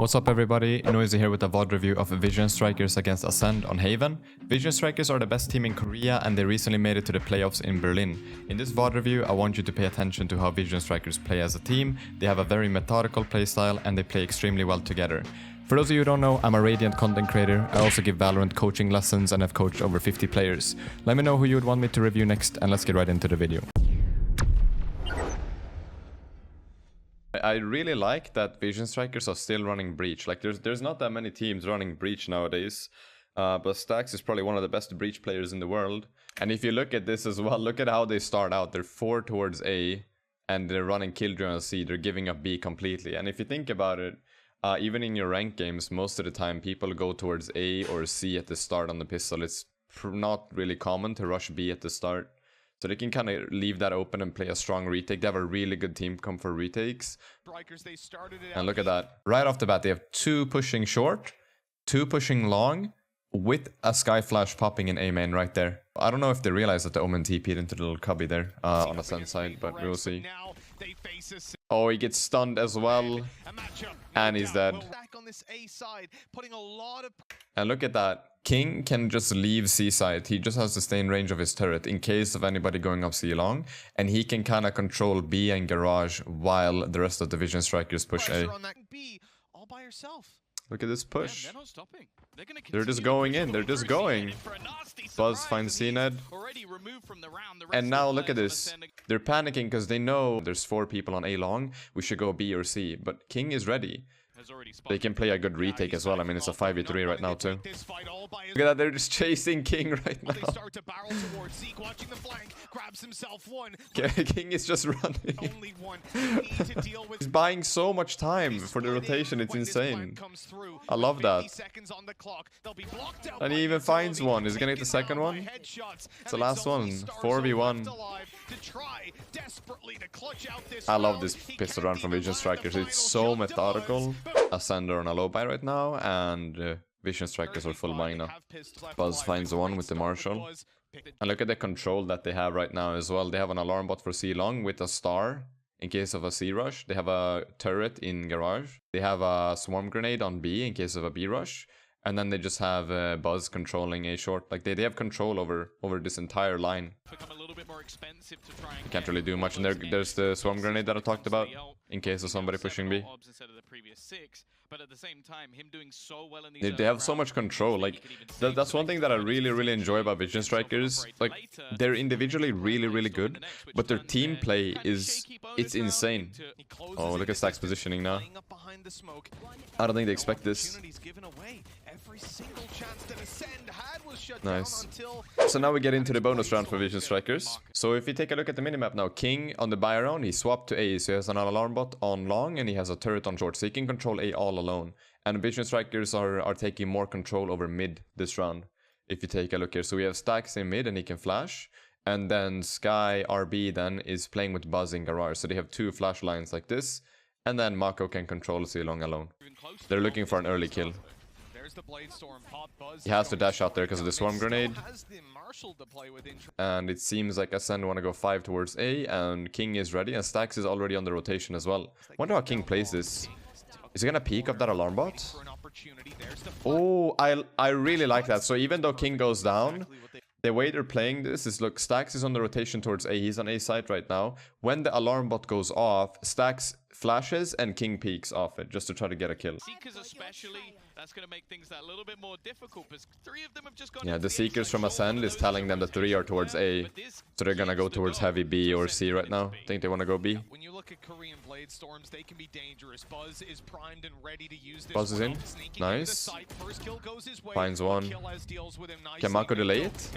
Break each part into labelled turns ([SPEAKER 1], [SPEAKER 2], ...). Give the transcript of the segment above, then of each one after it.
[SPEAKER 1] What's up everybody, Noisy here with a VoD review of Vision Strikers against Acend on Haven. Vision Strikers are the best team in Korea and they recently made it to the playoffs in Berlin. In this VoD review, I want you to pay attention to how Vision Strikers play as a team. They have a very methodical playstyle and they play extremely well together. For those of you who don't know, I'm a Radiant content creator. I also give VALORANT coaching lessons and have coached over 50 players. Let me know who you would want me to review next and let's get right into the video. I really like that Vision Strikers are still running Breach. Like there's not that many teams running Breach nowadays. But Stax is probably one of the best Breach players in the world. And if you look at this as well, look at how they start out. They're 4 towards A and they're running Killjoy on C. They're giving up B completely. And if you think about it, even in your ranked games, most of the time people go towards A or C at the start on the pistol. It's not really common to rush B at the start. So they can kind of leave that open and play a strong retake. They have a really good team come for retakes. And look at that. Right off the bat, they have 2 pushing short, 2 pushing long, with a Sky Flash popping in A main right there. I don't know if they realize that the Omen TP'd into the little cubby there on the Acend side, but we'll see. Oh, he gets stunned as well. And he's dead. And look at that. King can just leave C side. He just has to stay in range of his turret in case of anybody going up C long. And he can kind of control B and garage while the rest of the Vision Strikers push A. Look at this push. They're just going in. They're just going. Buzz finds cned. And now look at this. They're panicking because they know there's 4 people on A long. We should go B or C. But King is ready. They can play a good retake as well. I mean, it's a 5v3 right now too. Look at that, they're just chasing King right now. King is just running. He's buying so much time for the rotation, it's insane. I love that. And he even finds one. Is he gonna get the second one? It's the last one. 4v1. I love this pistol run from Vision Strikers. It's so methodical. Acend are on a low buy right now, and Vision Strikers are full buying now. Buzz finds one with the Marshall. And look at the control that they have right now as well. They have an alarm bot for C long with a star in case of a C rush. They have a turret in garage. They have a swarm grenade on B in case of a B rush. And then they just have Buzz controlling A short. Like they have control over this entire line. You can't really do much. And there's the swarm grenade that I talked about in case of somebody pushing B. They have so much control. Like that's one thing that I really enjoy about Vision Strikers. Like they're individually really good, but their team play it's insane. Oh, look at Stack's positioning now. I don't think they expect this. Nice. So now we get into the bonus round for Vision Strikers. So if you take a look at the minimap now, King on the buy around, he swapped to A, so he has an alarm bot on long and he has a turret on short, so he can control A all alone. And Vision Strikers are taking more control over mid this round, if you take a look here. So we have Stacks in mid and he can flash. And then Sky RB then is playing with Buzz in garage, so they have 2 flash lines like this. And then Mako can control C long alone. They're looking for an early kill. He has to dash out there because of the swarm grenade. And it seems like Acend want to go 5 towards A, and King is ready, and Stax is already on the rotation as well. Wonder how King plays this. Is he gonna peek up that alarm bot? Oh, I really like that. So even though King goes down, the way they're playing this is, look, Stax is on the rotation towards A. He's on A side right now. When the alarm bot goes off, Stax flashes and King peeks off it just to try to get a kill.
[SPEAKER 2] Seekers especially, that's going to make things that little bit more difficult because 3 of them have just gone.
[SPEAKER 1] Yeah, the Seekers from Acend is telling them that 3 are towards A, so they're gonna go towards heavy B or C right now. Think they want to go B.
[SPEAKER 3] When you look at Korean blade storms, they can be dangerous. Buzz is primed and ready to use this.
[SPEAKER 1] Buzz is in. Nice. Finds one. Can Mako delay it?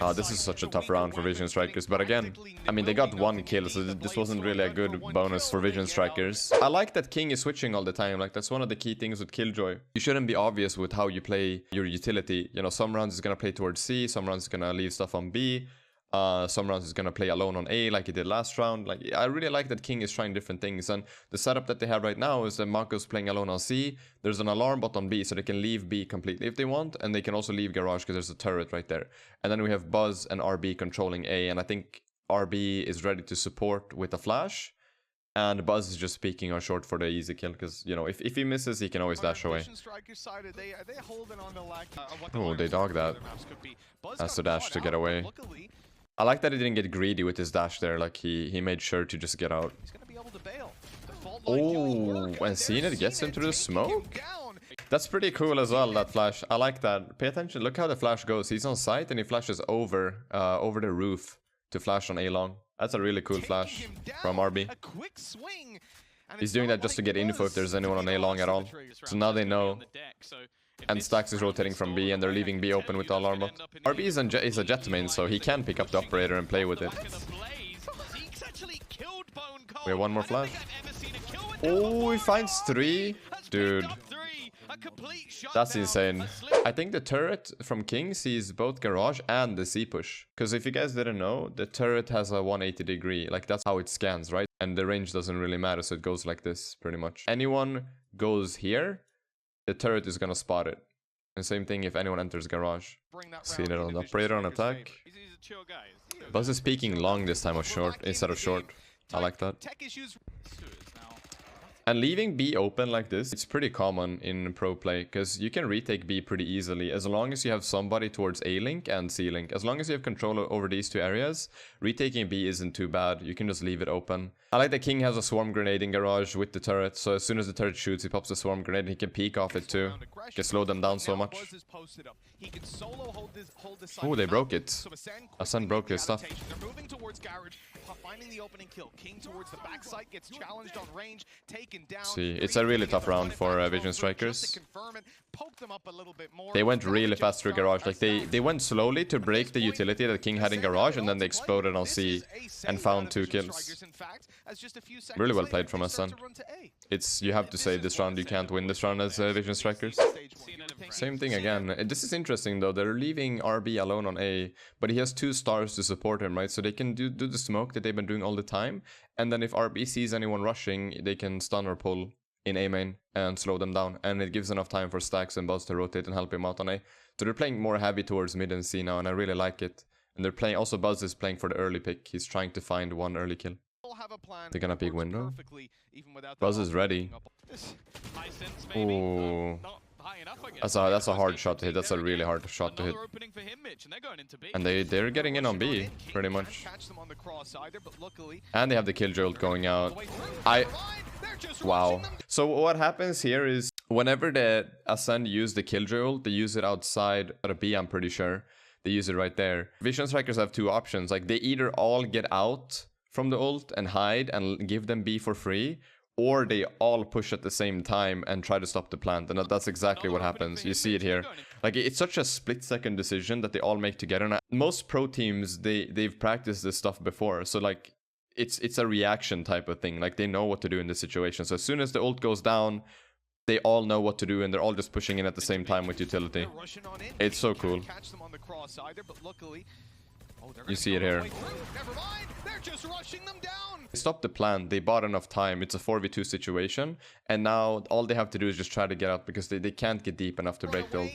[SPEAKER 1] Oh, this is such a tough round for Vision Strikers. But again, I mean, they got 1 kill, so this wasn't really a good bonus for Vision Strikers. I like that King is switching all the time. Like, that's one of the key things with Killjoy. You shouldn't be obvious with how you play your utility. You know, some rounds is gonna play towards C, some rounds is gonna leave stuff on B. Some rounds is gonna play alone on A like he did last round. Like, I really like that King is trying different things, and the setup that they have right now is that Mako's playing alone on C. There's an alarm bot on B, so they can leave B completely if they want, and they can also leave garage because there's a turret right there. And then we have Buzz and RB controlling A, and I think RB is ready to support with a flash. and Buzz is just peeking on short for the easy kill, because, you know, if he misses, he can always dash away. Oh, they dog that. Has to dash to get away. I like that he didn't get greedy with his dash there, like he made sure to just get out. Oh, and cned gets into the smoke? That's pretty cool as well, that flash. I like that. Pay attention, look how the flash goes. He's on site and he flashes over the roof to flash on A long. That's a really cool flash from RB. He's doing that just to get info if there's anyone on A long at all. So now they know. And Stax is rotating from B, and they're leaving B open with alarm bot. RB is a jet main, so he can pick up the operator and play with it. We have one more flash. Oh, he finds 3. Dude. That's insane. I think the turret from King sees both garage and the C push. Because if you guys didn't know, the turret has a 180 degree. Like, that's how it scans, right? And the range doesn't really matter, so it goes like this, pretty much. Anyone goes here, the turret is gonna spot it. And same thing if anyone enters garage. See it on the operator on attack. Buzz is peeking long this time of short instead of short. I like that. And leaving B open like this, it's pretty common in pro play, because you can retake B pretty easily as long as you have somebody towards A-link and C-link. As long as you have control over these two areas, retaking B isn't too bad. You can just leave it open. I like that King has a swarm grenade in garage with the turret, so as soon as the turret shoots, he pops the swarm grenade and he can peek off it too. Can slow them down so much. Oh, they broke it. Acend broke his stuff. See, it's a really tough round for Vision Strikers. They went really fast through garage. Like, they went slowly to break the utility that King had in garage, and then they exploded on C and found 2 kills. Really well played from Acend. It's, you have to say this round, you can't win this round as Vision Strikers. Same thing again. This is interesting though. They're leaving RB alone on A, but he has 2 stars to support him, right? So they can do the smoke that they've been doing all the time. And then if RB sees anyone rushing, they can stun or pull in A main and slow them down. And it gives enough time for Stax and Buzz to rotate and help him out on A. So they're playing more heavy towards mid and C now, and I really like it. And they're playing, also Buzz is playing for the early pick. He's trying to find one early kill. They're gonna peek window. Buzz is ready. Ooh. That's a hard shot to hit. That's a really hard shot to hit. And they're getting in on B, pretty much. And they have the Killjoy ult going out. Wow. So what happens here is, whenever the Acend use the Killjoy ult, they use it outside of B, I'm pretty sure. They use it right there. Vision Strikers have 2 options. Like, they either all get out from the ult and hide and give them B for free, or they all push at the same time and try to stop the plant. And that's exactly what happens. You see it here. Like, it's such a split-second decision that they all make together. And most pro teams, they've practiced this stuff before. So, like, it's a reaction type of thing. Like, they know what to do in this situation. So as soon as the ult goes down, they all know what to do, and they're all just pushing in at the same time with utility. It's so cool. You see it here. They stopped the plan. They bought enough time. It's a 4v2 situation. And now all they have to do is just try to get out, because they can't get deep enough to break the ult.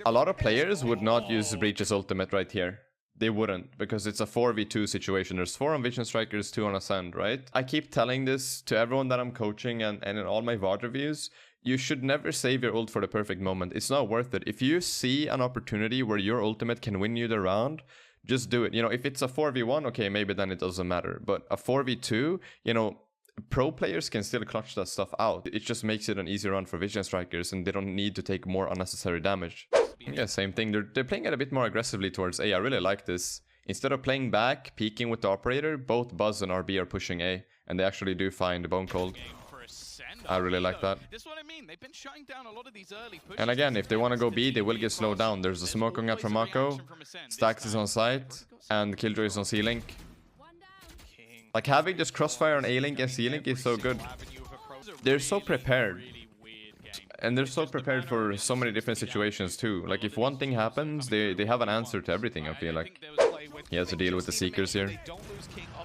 [SPEAKER 1] A lot of players would not use Breach's ultimate right here. They wouldn't, because it's a 4v2 situation. There's 4 on Vision Strikers, 2 on Acend, right? I keep telling this to everyone that I'm coaching and in all my VOD reviews. You should never save your ult for the perfect moment. It's not worth it. If you see an opportunity where your ultimate can win you the round, just do it. You know, if it's a 4v1, okay, maybe then it doesn't matter. But a 4v2, you know, pro players can still clutch that stuff out. It just makes it an easier round for Vision Strikers, and they don't need to take more unnecessary damage. Yeah, same thing. They're playing it a bit more aggressively towards A. I really like this. Instead of playing back, peeking with the operator, both Buzz and RB are pushing A, and they actually do find Bone Cold. I really like that. And again, if they want to go B, they will get slowed down. There's a smoke going out from Mako. Stax is on site, and Killjoy is on C-Link. Like, having this crossfire on A-Link and C-Link is so good. They're so prepared. And they're so prepared for so many different situations too. Like, if one thing happens, they have an answer to everything, I feel like. He has to deal with the Seekers here.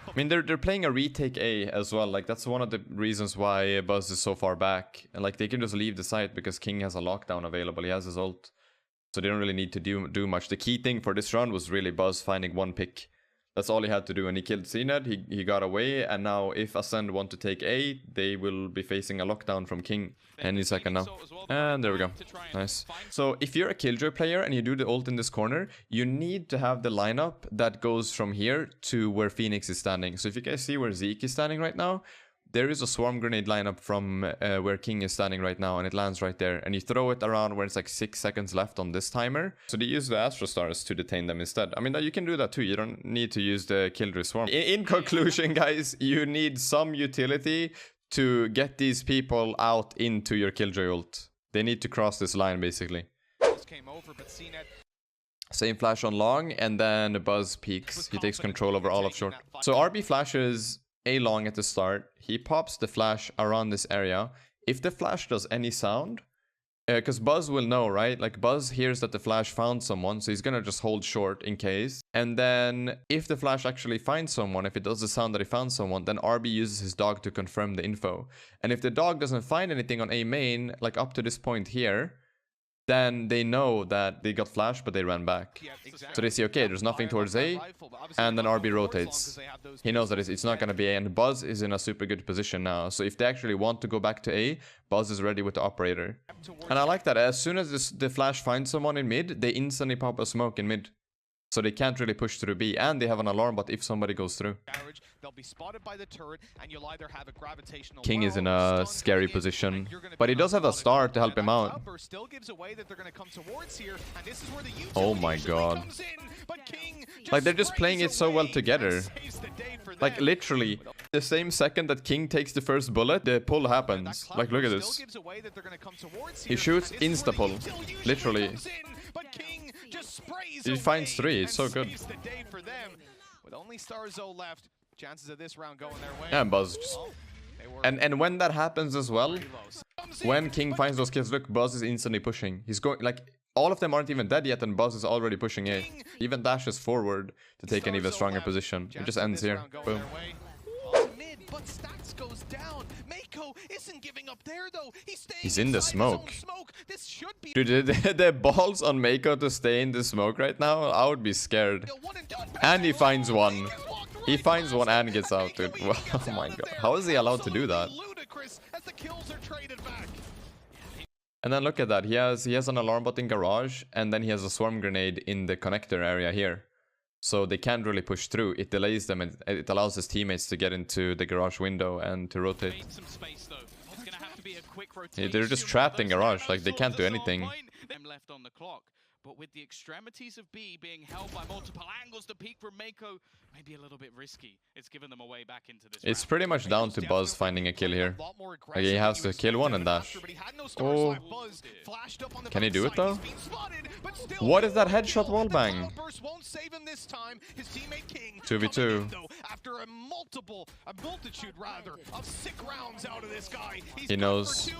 [SPEAKER 1] I mean, they're playing a retake A as well. Like, that's one of the reasons why Buzz is so far back. And like, they can just leave the site because King has a lockdown available. He has his ult. So they don't really need to do much. The key thing for this round was really Buzz finding one pick. That's all he had to do, and he killed cned, he got away, and now if Acend want to take A, they will be facing a lockdown from King any second now. And there we go. Nice. So if you're a Killjoy player and you do the ult in this corner, you need to have the lineup that goes from here to where Phoenix is standing. So if you guys see where Zeke is standing right now, there is a swarm grenade lineup from where King is standing right now, and it lands right there. And you throw it around where it's like 6 seconds left on this timer. So they use the Astro Stars to detain them instead. I mean, you can do that too. You don't need to use the Killjoy swarm. In conclusion, guys, you need some utility to get these people out into your Killjoy ult. They need to cross this line, basically. Same flash on long, and then Buzz peeks. He takes control over all of short. So RB flashes A long at the start. He pops the flash around this area. If the flash does any sound, because Buzz will know, right? Like Buzz hears that the flash found someone, so he's gonna just hold short in case. And then if the flash actually finds someone, if it does the sound that he found someone, then RB uses his dog to confirm the info. And if the dog doesn't find anything on A main, like up to this point here, then they know that they got flashed, but they ran back. So they see, okay, there's nothing towards A, and then RB rotates. He knows that it's not going to be A, and Buzz is in a super good position now. So if they actually want to go back to A, Buzz is ready with the operator. And I like that. As soon as the flash finds someone in mid, they instantly pop a smoke in mid. So they can't really push through B, and they have an alarm bot if somebody goes through. King is in a scary position, but he does have a star to help him out. Oh my god. Like, they're just playing it so well together. Like, literally, the same second that King takes the first bullet, the pull happens. Like, look at this. He shoots, insta-pull. Literally. He finds 3, it's so good. Yeah, and Buzz just... And when that happens as well, when King finds those kills, look, Buzz is instantly pushing. He's going, like, all of them aren't even dead yet, and Buzz is already pushing A. Even dashes forward to take an even stronger position. It just ends here. Boom. He's in the smoke. Dude, the balls on Mako to stay in the smoke right now, I would be scared. And he finds one. He finds one and gets out, dude. Oh my god. How is he allowed to do that? And then look at that. He has an alarm bot in garage, and then he has a swarm grenade in the connector area here. So they can't really push through. It delays them, and it allows his teammates to get into the garage window and to rotate. Yeah, they're just trapped in garage, like they can't do anything.
[SPEAKER 2] But with the extremities of B being held by multiple angles, the peak from Mako may be a little bit risky. It's given them a way back into this.
[SPEAKER 1] It's pretty much down to Buzz finding a kill here. Like, he has to kill one and dash. Oh. Can he do it though? What is that headshot wallbang? 2v2. He knows.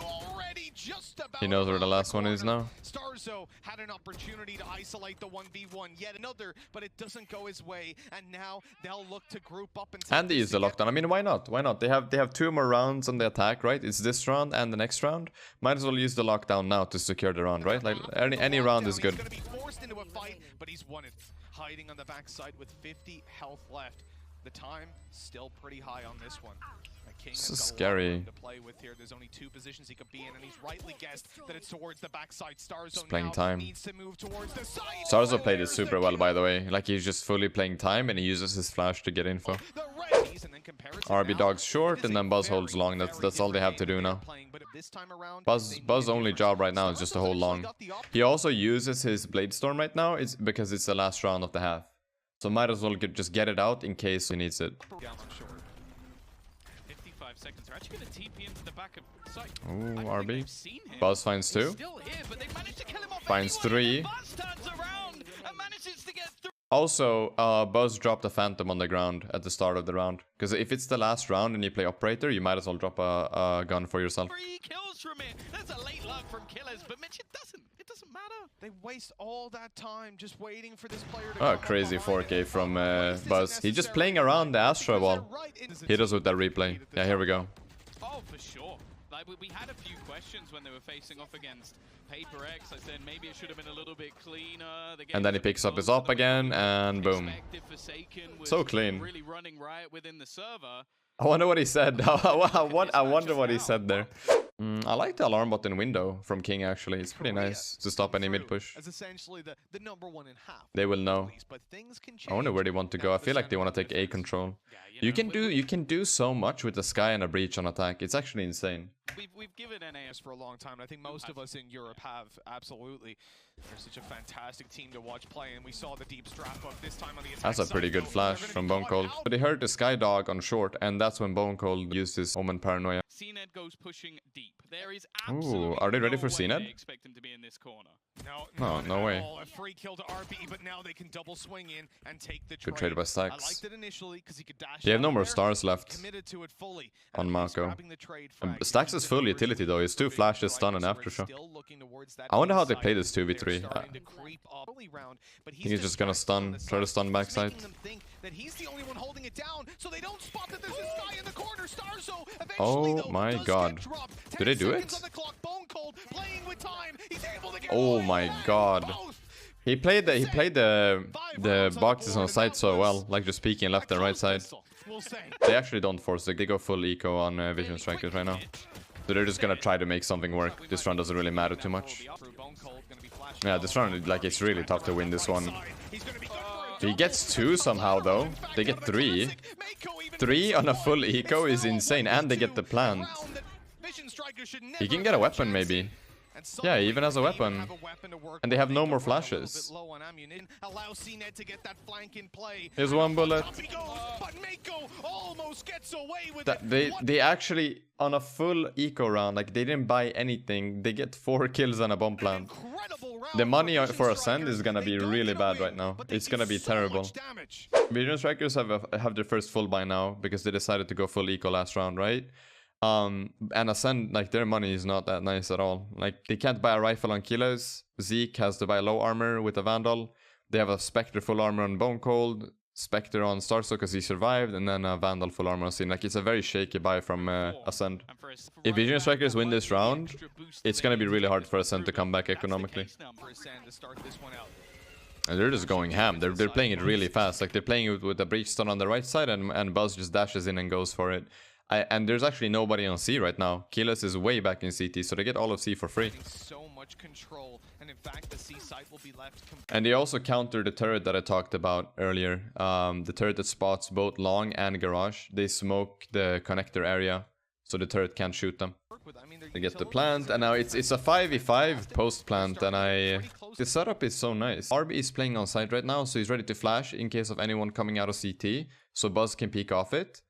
[SPEAKER 1] He knows where the last one is now.
[SPEAKER 3] Had an opportunity to isolate the 1v1 yet another, but it doesn't go his way, and now they'll look to group up
[SPEAKER 1] and they use the lockdown. I mean, why not? Why not? They have 2 more rounds on the attack, right? It's this round and the next round. Might as well use the lockdown now to secure the round, right? Like any round is good.
[SPEAKER 3] But he's won it, hiding on the backside with 50 health left. The time still pretty high on this one.
[SPEAKER 1] This is scary.
[SPEAKER 3] To play with here. There's only 2 positions he could be in, and he's rightly guessed that it's towards the backside.
[SPEAKER 1] Just playing time. Starzo played it super well, by the way. Like, he's just fully playing time, and he uses his flash to get info. RB dogs short, and then Buzz holds long. That's all they have to do now. Buzz's only job right now is just to hold long. He also uses his Blade Storm right now. It's because it's the last round of the half. So might as well just get it out in case he needs it.
[SPEAKER 2] Seconds. They're actually going to TP into the back of site.
[SPEAKER 1] Ooh, RB. Buzz finds 2. Finds 3. Also, Buzz dropped a Phantom on the ground at the start of the round. Because if it's the last round and you play Operator, you might as well drop a gun for yourself.
[SPEAKER 2] 3 kills from it. That's a late luck from killers, but Mitch, it doesn't matter.
[SPEAKER 3] They waste all that time just waiting for this player to
[SPEAKER 1] crazy 4K from Buzz. He's just playing around the Astro wall. Hit us with that replay. Yeah, here we go.
[SPEAKER 2] Oh, for sure. Like, we had a few questions when they were facing off against Paper X. I said maybe it should have been a little bit cleaner.
[SPEAKER 1] And then he picks up his op again, and boom. So clean.
[SPEAKER 2] Really running riot within the server.
[SPEAKER 1] I wonder what he said. I wonder what he said there. I like the alarm bot in window from King, actually. It's pretty nice to stop any mid push.
[SPEAKER 3] As essentially the number one in half.
[SPEAKER 1] They will know.
[SPEAKER 3] But things can
[SPEAKER 1] I wonder where they want to go. I feel like they want to take A control. You can do so much with the Sky and a breach on attack. It's actually insane.
[SPEAKER 3] We've given NAS for a long time, and I think most of us in Europe have, absolutely. They're such a fantastic team to watch play, and we saw the deep strap up this time on the attack.
[SPEAKER 1] That's a pretty good flash from Bone Cold. But they heard the Sky Dog on short, and that's when Bone Cold used his Omen Paranoia.
[SPEAKER 2] cned goes pushing deep. There is
[SPEAKER 1] Ooh, are they ready for cned?
[SPEAKER 2] They expect him to be in this corner.
[SPEAKER 1] No way.
[SPEAKER 3] A free kill to RB, but now they can double swing in and take the
[SPEAKER 1] Good trade by
[SPEAKER 3] I
[SPEAKER 1] Stacks.
[SPEAKER 3] liked it initially because he could dash.
[SPEAKER 1] They have no
[SPEAKER 3] out
[SPEAKER 1] more
[SPEAKER 3] there,
[SPEAKER 1] stars left
[SPEAKER 3] committed to it fully,
[SPEAKER 1] on
[SPEAKER 3] and
[SPEAKER 1] Mako.
[SPEAKER 3] grabbing the trade frag.
[SPEAKER 1] Stacks is full utility though. It's 2 flashes, stun, and aftershock. I wonder how they play this 2v3. I think he's just gonna stun, try to stun backside. Oh my god. Do they do it? Oh my god. He played the boxes on side so well, like just peeking left and right side. They actually don't force it. They go full eco on Vision Strikers right now. So they're just gonna try to make something work. This round doesn't really matter too much. Yeah, this round, like, it's really tough to win this one. He gets 2 somehow though. They get 3. 3 on a full eco is insane, and they get the plant. He can get a weapon maybe. Yeah, he even has a weapon. And they have no more flashes. Here's 1 bullet. They actually, on a full eco round, like, they didn't buy anything. They get 4 kills and a bomb plant. The money for Acend is gonna be really bad right now. It's gonna be terrible. Vision Strikers have their first full buy now because they decided to go full eco last round, right? And Acend, like, their money is not that nice at all. Like, they can't buy a rifle on Kilos. Zeke has to buy low armor with a Vandal. They have a Spectre full armor on Bone Cold, Spectre on Starso because he survived, and then a Vandal full armor on Scene. Like, it's a very shaky buy from Acend. If Vision Strikers win this round, it's gonna be really hard for Acend to come back economically. And they're just going ham. They're playing it really fast. Like, they're playing it with a breach stun on the right side, and Buzz just dashes in and goes for it. And there's actually nobody on C right now. Kilos is way back in CT, so they get all of C for free.
[SPEAKER 3] So much control, and in fact, the C site will be left.
[SPEAKER 1] And they also counter the turret that I talked about earlier. The turret that spots both long and garage. They smoke the connector area, so the turret can't shoot them. They get the plant, and now it's a 5v5 post plant, and the setup is so nice. RB is playing on site right now, so he's ready to flash in case of anyone coming out of CT, so Buzz can peek off it.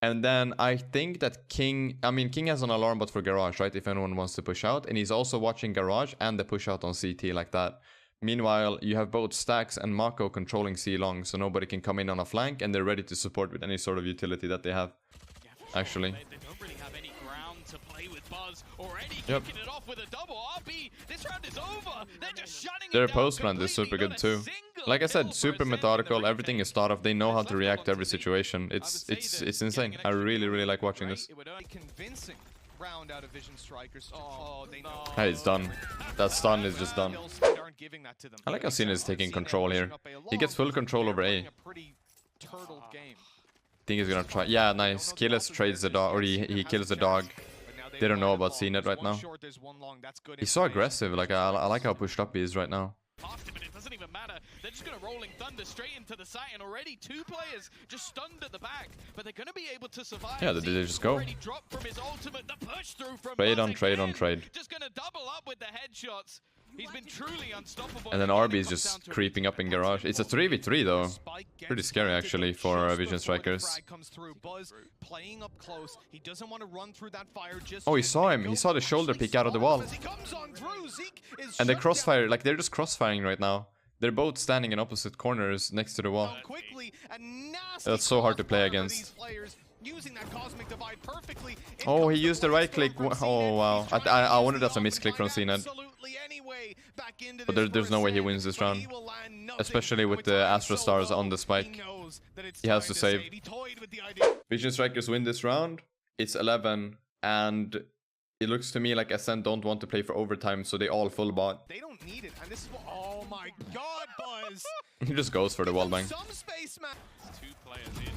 [SPEAKER 1] And then I think that King has an alarm bot for garage, right? If anyone wants to push out. And he's also watching garage and the push out on CT like that. Meanwhile, you have both Stacks and Mako controlling C long, so nobody can come in on a flank, and they're ready to support with any sort of utility that they have. Actually.
[SPEAKER 2] They don't really have any ground to play with Buzz. Already
[SPEAKER 1] Yep.
[SPEAKER 2] kicking it off with a double. RB, this round is over. They're just shutting
[SPEAKER 1] Their
[SPEAKER 2] it down
[SPEAKER 1] post plant is super
[SPEAKER 2] completely.
[SPEAKER 1] good too. Like I said, super methodical. Everything is thought of. They know how to react to every situation. It's insane. I really like watching this.
[SPEAKER 3] Convincing round out of Vision Strikers. Oh, they know.
[SPEAKER 1] Hey, it's done. That stun is just done. I like how Cena is taking control here. He gets full control over A. Think he's gonna try. Yeah, nice. Kilos trades the dog, or he kills the dog. They don't know about cned right now. He's so aggressive. Like, I like how pushed up he is right now.
[SPEAKER 2] But it doesn't even matter. They're just going to Rolling Thunder straight into the site, and already 2 players just stunned at the back. But they're going to be able to survive.
[SPEAKER 1] Yeah, they just go.
[SPEAKER 2] From his ultimate, the push through from
[SPEAKER 1] Trade
[SPEAKER 2] Buzz
[SPEAKER 1] on trade
[SPEAKER 2] again.
[SPEAKER 1] on trade.
[SPEAKER 2] Just going to double up with the headshots. He's been truly unstoppable.
[SPEAKER 1] And then RB is just creeping up in garage. It's a 3v3 though. Pretty scary actually for Vision Strikers. Oh, he saw him. He saw the shoulder peek out of the wall. And the crossfire, like, they're just crossfiring right now. They're both standing in opposite corners next to the wall. That's so hard to play against. Oh, he used the right click. Oh, wow. I wonder that's a misclick from cned. But there's no way he wins this round. Especially with the Astro Stars on the spike. He has to save. Vision Strikers win this round. It's 11. And It looks to me like Acend don't want to play for overtime, so they all full bot.
[SPEAKER 3] They don't need it, and this is what. Oh my God, Buzz!
[SPEAKER 1] He just goes for the wall bang.
[SPEAKER 3] Some space, man.
[SPEAKER 2] Two players in,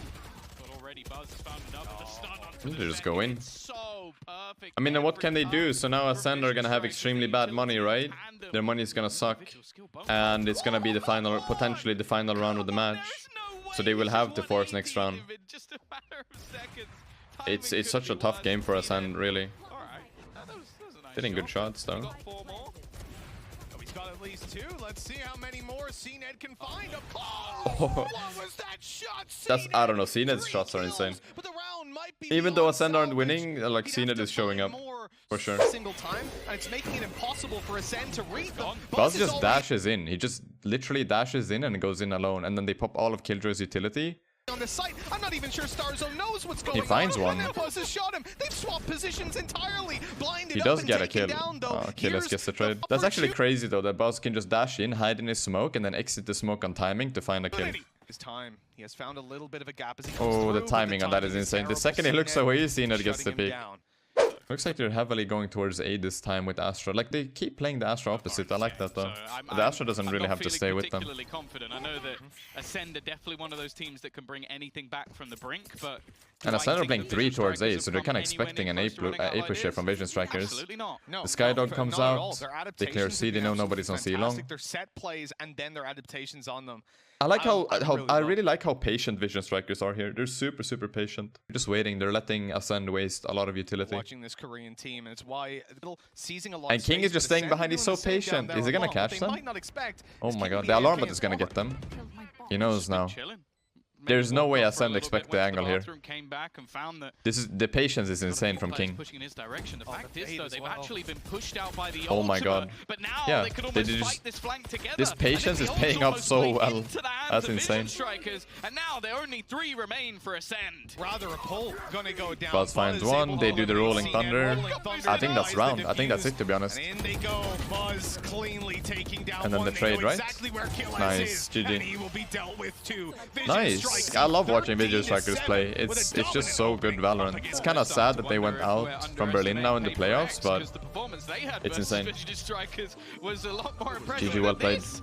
[SPEAKER 2] but already Buzz has found enough of the stun onto
[SPEAKER 1] They
[SPEAKER 2] the
[SPEAKER 1] just go in.
[SPEAKER 2] It's so perfect.
[SPEAKER 1] I mean, then what can they do? So now Acend are gonna have
[SPEAKER 2] Vision
[SPEAKER 1] extremely
[SPEAKER 2] Strikers,
[SPEAKER 1] bad
[SPEAKER 2] the
[SPEAKER 1] money, right?
[SPEAKER 2] utility and the
[SPEAKER 1] Their money is gonna suck,
[SPEAKER 2] individual skill bonus.
[SPEAKER 1] and it's gonna be the final, potentially the final round of the match.
[SPEAKER 2] There's no
[SPEAKER 1] So
[SPEAKER 2] way
[SPEAKER 1] they will
[SPEAKER 2] this
[SPEAKER 1] have
[SPEAKER 2] is
[SPEAKER 1] to force next
[SPEAKER 2] 180
[SPEAKER 1] round.
[SPEAKER 2] in just a matter of seconds.
[SPEAKER 1] It's
[SPEAKER 2] Timing
[SPEAKER 1] such a
[SPEAKER 2] could be
[SPEAKER 1] tough
[SPEAKER 2] worse.
[SPEAKER 1] game for Acend, really.
[SPEAKER 2] Alright. That was a nice
[SPEAKER 1] Hitting good
[SPEAKER 2] shot.
[SPEAKER 1] shots though.
[SPEAKER 2] Got 4 more.
[SPEAKER 3] Oh, he's got at least 2. Let's see how many more cned can find.
[SPEAKER 1] Oh.
[SPEAKER 3] What was that shot?
[SPEAKER 1] That's, I don't know,
[SPEAKER 3] cned,
[SPEAKER 1] cned's
[SPEAKER 3] 3
[SPEAKER 1] shots are
[SPEAKER 3] kills,
[SPEAKER 1] insane.
[SPEAKER 3] But the round might be
[SPEAKER 1] Even though
[SPEAKER 3] beyond
[SPEAKER 1] Acend aren't
[SPEAKER 3] salvage.
[SPEAKER 1] winning, like
[SPEAKER 3] He'd have
[SPEAKER 1] cned
[SPEAKER 3] to
[SPEAKER 1] is showing
[SPEAKER 3] find
[SPEAKER 1] up.
[SPEAKER 3] more
[SPEAKER 1] For sure.
[SPEAKER 3] every single time, and it's making it impossible for Acend to read them.
[SPEAKER 1] Buzz
[SPEAKER 3] is
[SPEAKER 1] just
[SPEAKER 3] already
[SPEAKER 1] dashes in. He just literally dashes in and goes in alone, and then they pop all of Killjoy's utility.
[SPEAKER 3] on the site. I'm not even sure Starzone knows what's going on.
[SPEAKER 1] finds one.
[SPEAKER 3] And then Buzz has shot him. They've swapped positions entirely. Blinded
[SPEAKER 1] He
[SPEAKER 3] up
[SPEAKER 1] does
[SPEAKER 3] and
[SPEAKER 1] get a
[SPEAKER 3] taken
[SPEAKER 1] kill.
[SPEAKER 3] down, though.
[SPEAKER 1] Oh, Killis
[SPEAKER 3] Here's
[SPEAKER 1] gets the
[SPEAKER 3] the
[SPEAKER 1] trade. That's actually
[SPEAKER 3] opportunity.
[SPEAKER 1] crazy though, that Buzz can just dash in, hide in his smoke, and then exit the smoke on timing to find a kill.
[SPEAKER 3] His time. He has found a little bit of a gap as he comes
[SPEAKER 1] Oh,
[SPEAKER 3] through,
[SPEAKER 1] the
[SPEAKER 3] but
[SPEAKER 1] timing on that is
[SPEAKER 3] timing
[SPEAKER 1] insane. The
[SPEAKER 3] terrible.
[SPEAKER 1] second he looks
[SPEAKER 3] cned
[SPEAKER 1] away, cned gets the
[SPEAKER 3] shutting him
[SPEAKER 1] pick.
[SPEAKER 3] down.
[SPEAKER 1] Looks like they're heavily going towards A this time with Astra. Like, they keep playing the Astra opposite. I like that though. The Astra doesn't really have to stay with them.
[SPEAKER 2] I'm not particularly confident. I know that Acend are definitely one of those teams that can bring anything back from the brink, but...
[SPEAKER 1] And Acend are playing 3 towards A, so they're kind of expecting an A push here from Vision Strikers.
[SPEAKER 2] Absolutely not.
[SPEAKER 3] No,
[SPEAKER 1] The Skydog
[SPEAKER 3] no,
[SPEAKER 1] comes
[SPEAKER 3] not at all.
[SPEAKER 1] out,
[SPEAKER 3] Their
[SPEAKER 1] they clear
[SPEAKER 3] adaptations
[SPEAKER 1] C,
[SPEAKER 3] have
[SPEAKER 1] they
[SPEAKER 3] been
[SPEAKER 1] know nobody's on
[SPEAKER 3] absolutely
[SPEAKER 1] C long.
[SPEAKER 3] fantastic. Their set plays and then their adaptations on them.
[SPEAKER 1] I like I really
[SPEAKER 3] love
[SPEAKER 1] like how patient Vision Strikers are here. They're super patient. They're just waiting. They're letting Acend waste a lot of utility.
[SPEAKER 3] Watching this Korean team, and it's why seizing a lot
[SPEAKER 1] And
[SPEAKER 3] of
[SPEAKER 1] King
[SPEAKER 3] space
[SPEAKER 1] is just
[SPEAKER 3] for
[SPEAKER 1] staying
[SPEAKER 3] Acend,
[SPEAKER 1] behind.
[SPEAKER 3] they're
[SPEAKER 1] He's
[SPEAKER 3] doing
[SPEAKER 1] so
[SPEAKER 3] the same down
[SPEAKER 1] patient.
[SPEAKER 3] there
[SPEAKER 1] Is he gonna
[SPEAKER 3] along.
[SPEAKER 1] catch
[SPEAKER 3] What
[SPEAKER 1] them?
[SPEAKER 3] they might not expect
[SPEAKER 1] Oh
[SPEAKER 3] is
[SPEAKER 1] my
[SPEAKER 3] King
[SPEAKER 1] god,
[SPEAKER 3] to
[SPEAKER 1] the
[SPEAKER 3] be
[SPEAKER 1] alarm
[SPEAKER 3] able
[SPEAKER 1] bot
[SPEAKER 3] to
[SPEAKER 1] is gonna get them. He
[SPEAKER 2] Maybe
[SPEAKER 1] knows
[SPEAKER 2] just been
[SPEAKER 1] now.
[SPEAKER 2] chilling.
[SPEAKER 1] There's
[SPEAKER 2] Maybe
[SPEAKER 1] no way
[SPEAKER 2] walked off for a
[SPEAKER 1] Acend
[SPEAKER 2] little
[SPEAKER 1] expect
[SPEAKER 2] bit,
[SPEAKER 1] the
[SPEAKER 2] went to
[SPEAKER 1] angle here.
[SPEAKER 2] bathroom, came back and found that
[SPEAKER 1] This is the patience is insane from
[SPEAKER 2] players
[SPEAKER 1] King.
[SPEAKER 2] pushing in his direction. The
[SPEAKER 3] Oh,
[SPEAKER 2] fact
[SPEAKER 3] the
[SPEAKER 2] is,
[SPEAKER 3] bait
[SPEAKER 2] though,
[SPEAKER 3] as
[SPEAKER 2] they've
[SPEAKER 3] well.
[SPEAKER 2] actually been pushed out by the
[SPEAKER 1] Oh my
[SPEAKER 2] ultimate,
[SPEAKER 1] god.
[SPEAKER 2] But now
[SPEAKER 1] Yeah,
[SPEAKER 2] they could
[SPEAKER 1] they
[SPEAKER 2] almost
[SPEAKER 1] just-
[SPEAKER 2] fight this flank together.
[SPEAKER 1] this patience
[SPEAKER 2] And
[SPEAKER 1] is
[SPEAKER 2] then the
[SPEAKER 1] paying
[SPEAKER 2] ult's
[SPEAKER 1] off
[SPEAKER 2] almost
[SPEAKER 1] so
[SPEAKER 2] played
[SPEAKER 1] well.
[SPEAKER 2] into the hands
[SPEAKER 1] That's
[SPEAKER 2] of Vision
[SPEAKER 1] insane.
[SPEAKER 2] Strikers, and now there are only 3 remain for Acend.
[SPEAKER 3] Rather a pull gonna go down.
[SPEAKER 1] Buzz finds one, they do the rolling thunder. I think that's round. I think that's it, to be honest.
[SPEAKER 3] And in they go. Buzz cleanly taking down
[SPEAKER 1] And then
[SPEAKER 3] one.
[SPEAKER 1] the
[SPEAKER 3] They
[SPEAKER 1] trade,
[SPEAKER 3] know
[SPEAKER 1] right?
[SPEAKER 3] exactly where Kill
[SPEAKER 1] Nice,
[SPEAKER 3] is, and
[SPEAKER 1] GG.
[SPEAKER 3] he will be dealt with too. Vision
[SPEAKER 1] Nice.
[SPEAKER 3] Strikers
[SPEAKER 1] I love watching
[SPEAKER 3] 13
[SPEAKER 1] Vision Strikers
[SPEAKER 3] to
[SPEAKER 1] play.
[SPEAKER 3] 7 with a
[SPEAKER 1] It's just so
[SPEAKER 3] dominant
[SPEAKER 1] good
[SPEAKER 3] opening up
[SPEAKER 1] Valorant.
[SPEAKER 3] against
[SPEAKER 1] It's kind of
[SPEAKER 3] Buzz.
[SPEAKER 1] sad that they went out from Berlin now in the playoffs, but
[SPEAKER 2] The performance they had
[SPEAKER 1] it's
[SPEAKER 2] versus
[SPEAKER 1] insane.
[SPEAKER 2] Vision Strikers was a lot more impressive
[SPEAKER 1] GG, well
[SPEAKER 2] than
[SPEAKER 1] played.
[SPEAKER 2] this.